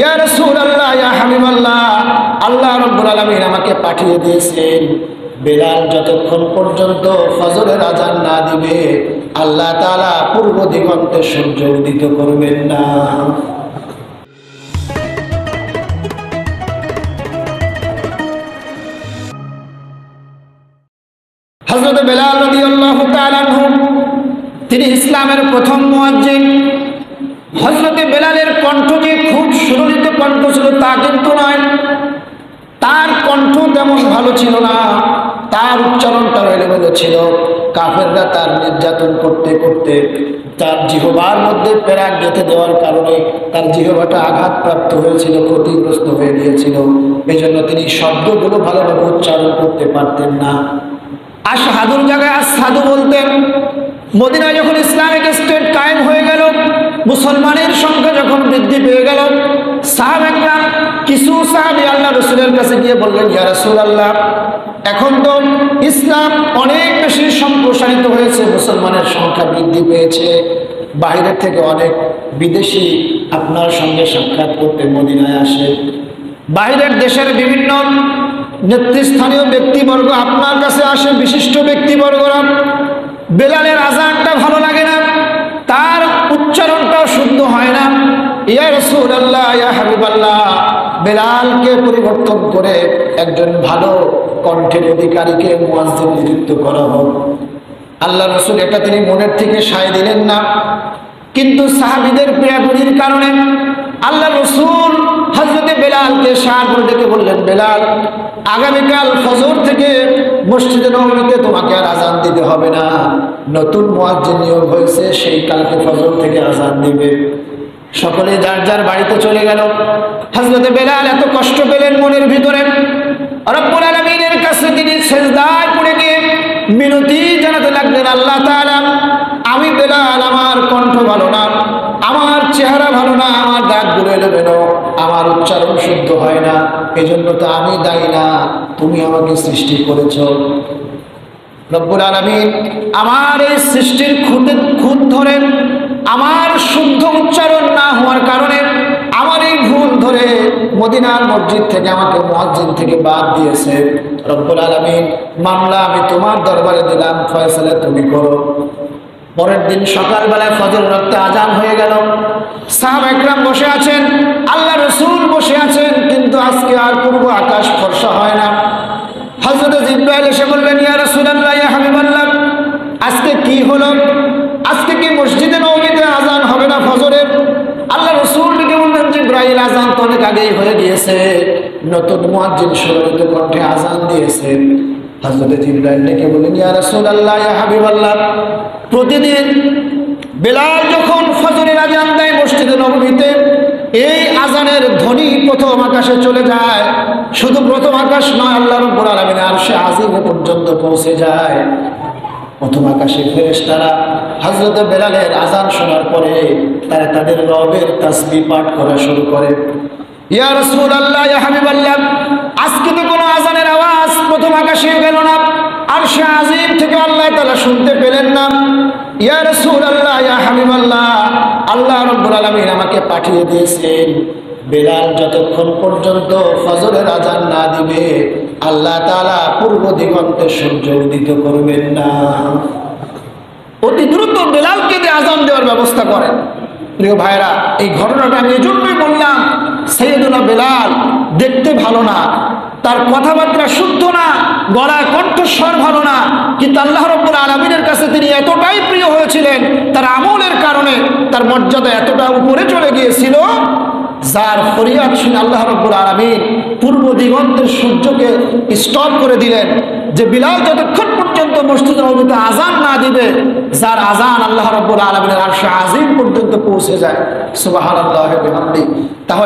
ইয়া রাসূলুল্লাহ, ইয়া হাবিবাল্লাহ, আল্লাহ রাব্বুল আলামিন আমাকে পাঠিয়ে দিয়েছেন বেলাল যতক্ষণ পর্যন্ত ফজরের আযান না দিবে আল্লাহ তাআলা পূর্ব দিগন্তে সূর্য উদিত করবেন না। হযরত বেলাল রাদিয়াল্লাহু তাআলা আনহু তিনি ইসলামের প্রথম মুয়াজ্জিন। হযরত বেলালের কণ্ঠ যে খুব সুললিত কণ্ঠ ছিল তা কিন্তু নয়, তার কণ্ঠ তেমন ভালো ছিল না, তার উচ্চারণটা এলোমেলো ছিল। কাফেররা তার নির্যাতন করতে করতে তার জিহ্বার মধ্যে পেরাক গেঁথে দেওয়ার কারণে তার জিহ্বাটা আঘাতপ্রাপ্ত হয়েছিল, ক্ষতিগ্রস্ত হয়ে গিয়েছিল। এই জন্য তিনি শব্দগুলো ভালোভাবে উচ্চারণ করতে পারতেন না। আশহাদুর জায়গায় আসহাদু বলতেন। মদিনায় যখন ইসলামিক স্টেট কায়েম হয়ে গেল, মুসলমানের সংখ্যা যখন বৃদ্ধি পেয়ে গেল, সাহাবায়ে কিছু সাহাবী আল্লাহ রাসূলের কাছে গিয়ে বললেন, ইয়া রাসূলুল্লাহ, এখন তো ইসলাম অনেক বেশি সম্প্রসারিত হয়েছে, মুসলমানের সংখ্যা বৃদ্ধি পেয়েছে, বাইরে থেকে অনেক বিদেশি আপনার সঙ্গে সাক্ষাৎ করতে মদিনায় আসে, বাইরের দেশের বিভিন্ন নেতৃস্থানীয় ব্যক্তিবর্গ আপনার কাছে আসে, বিশিষ্ট ব্যক্তিবর্গরা। বেলালের আযানটা ভালো লাগে না, তার উচ্চারণটাও শুদ্ধ হয় না। ইয়া রাসূলুল্লাহ, ইয়া হাবিবাল্লাহ, বেলালকে পরিবর্তন করে একজন ভালো কণ্ঠের অধিকারীকে মুয়াজ্জিন নিযুক্ত করা হোক। আল্লাহ রাসূল এটা তিনি মনের থেকে সায় দিলেন না, কিন্তু সাহাবীদের প্রিয়াগুলির কারণে আল্লাহ রাসূল হযরতে বেলালকে সার করে ডেকে বললেন, বেলাল, আগামীকাল ফজর থেকে মসজিদে নববীতে তোমাকে আর আযান দিতে হবে না, নতুন মুয়াজ্জিন নিয়োগ হয়েছে, সেই কালকে ফজর থেকে আযান দিবে। সকলে যার যার বাড়িতে চলে গেল। হযরতে বেলাল এত কষ্ট পেলেন মনের ভিতরে, রব্বুল আলামিনের কাছে তিনি সিজদায় পড়ে গিয়ে মিনতি জানাতে লাগলেন, আল্লাহ তাআলা, আমি বেলাল, আমার কণ্ঠ ভালো না, আমার চেহারা ভালো না, আমার দাঁতগুলো এলোমেলো, আমার উচ্চারণ শুদ্ধ হয় না, এজন্য তো আমি দায়ী না, তুমি আমাকে সৃষ্টি করেছো। রব্বুল আলামিন আমার এই সৃষ্টির খুঁত ধরে আমার শুদ্ধ উচ্চারণ না হওয়ার কারণে আমার এই ভুল ধরে মদিনার মসজিদ থেকে আমাকে মুয়াজ্জিন থেকে বাদ দিয়েছে। রব্বুল আলামিন, মামলা আমি তোমার দরবারে দিলাম, ফয়সালা তুমি করো। পরের দিন সকালবেলায় ফজর রক্তে আযান হয়ে গেল। সাহাবায়ে কেরাম বসে আছেন, আল্লাহ রাসূল বসে আছেন, কিন্তু আজকে আর পূর্ব আকাশ ফর্সা হয় না। হযরত জিবরাইল এসে বললেন, ইয়া রাসূলুল্লাহ, ইয়া হাবিবাল্লাহ, আজকে কি হলো? আজকে কি মসজিদে নববীতে আযান হবে না ফজরের? আল্লাহ রাসূল ডেকে বললেন, জিবরাইল, আযান তো অনেক আগেই হয়ে গিয়েছে, নতুন মুয়াজ্জিন সুললিত কণ্ঠে আযান দিয়েছে। হযরত জিবরাইল ডেকে বললেন, ইয়া রাসূলুল্লাহ, ইয়া হাবিবাল্লাহ, প্রতিদিন বেলাল যখন ফজরের আযান দেয় মসজিদে নববীতে, এই আযানের ধ্বনি প্রথম আকাশে চলে যায়। শুধু প্রথম আকাশ নয়, আল্লাহ রাব্বুল আলামিনের আরশে আজিম পর্যন্ত পৌঁছে যায়। প্রথম আকাশে ফেরেশতারা হযরত বেলালের আযান শোনার পরে তারা তাদের রবের তাসবিহ পাঠ করা শুরু করে। ইয়া রাসূলুল্লাহ, ইয়া হাবিবাল্লাহ, আজকে তো কোনো আযানের আওয়াজ প্রথম আকাশে গেল না, আরশে আজিম থেকে আল্লাহ তাআলা শুনতে পেলেন না। ইয়া রাসূলুল্লাহ, ইয়া হাবিবাল্লাহ, আল্লাহ রাব্বুল আলামিন আমাকে পাঠিয়ে দিয়েছেন বেলাল যতক্ষণ পর্যন্ত ফজরের আযান না দিবে আল্লাহ তাআলা পূর্ব দিগন্তে সূর্য উদিত করবেন না। অতি দ্রুত বেলালকে দিয়ে আযান দেওয়ার ব্যবস্থা করেন। প্রিয় ভাইরা, এই ঘটনাটা আমি এজন্যই বললাম, সাইয়েদুনা বেলাল দেখতে ভালো না, তার কথাবার্তা শুদ্ধ না, গলায় কণ্ঠস্বর ভালো না, কিন্তু আল্লাহ রাব্বুল আলামিনের কাছে তিনি এতটাই প্রিয় হয়েছিলেন, তার আমলের কারণে তার মর্যাদা এতটা উপরে চলে গিয়েছিল, যার ফরিয়াদ শুনে আল্লাহ রাব্বুল আলামিন পূর্ব দিগন্তের সূর্যকে স্টপ করে দিলেন, যে বিলাল যতক্ষণ পর্যন্ত মসজিদে নববীতে আযান না দিবে, যার আযান আল্লাহ রাব্বুল আলামিনের আরশে আজিম পর্যন্ত পৌঁছে যায়। সুবহানাল্লাহি ওয়া বিহামদিহি। তাহলে